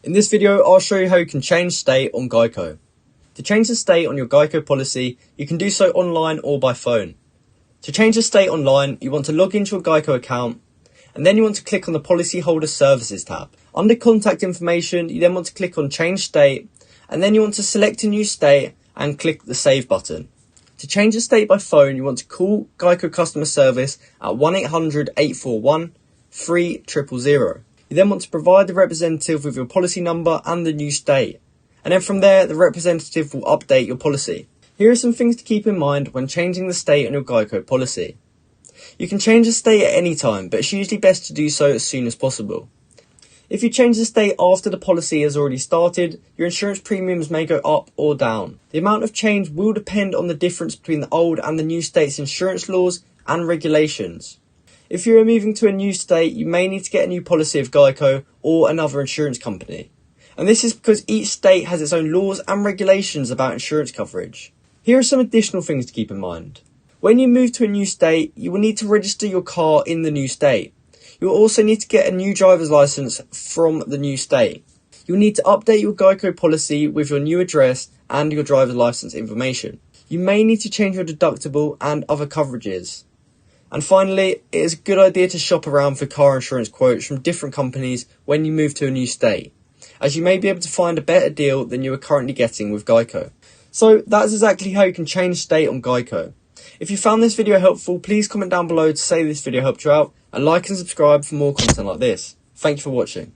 In this video, I'll show you how you can change state on GEICO. To change the state on your GEICO policy, you can do so online or by phone. To change the state online, you want to log into your GEICO account, and then you want to click on the Policyholder Services tab. Under Contact Information, you then want to click on Change State, and then you want to select a new state and click the Save button. To change the state by phone, you want to call GEICO customer service at 1-800-841-3000. You then want to provide the representative with your policy number and the new state. And then from there, the representative will update your policy. Here are some things to keep in mind when changing the state on your GEICO policy. You can change the state at any time, but it's usually best to do so as soon as possible. If you change the state after the policy has already started, your insurance premiums may go up or down. The amount of change will depend on the difference between the old and the new state's insurance laws and regulations. If you are moving to a new state, you may need to get a new policy of GEICO or another insurance company. And this is because each state has its own laws and regulations about insurance coverage. Here are some additional things to keep in mind. When you move to a new state, you will need to register your car in the new state. You will also need to get a new driver's license from the new state. You'll need to update your GEICO policy with your new address and your driver's license information. You may need to change your deductible and other coverages. And finally, it is a good idea to shop around for car insurance quotes from different companies when you move to a new state, as you may be able to find a better deal than you are currently getting with GEICO. So that's exactly how you can change state on GEICO. If you found this video helpful, please comment down below to say this video helped you out, and like and subscribe for more content like this. Thank you for watching.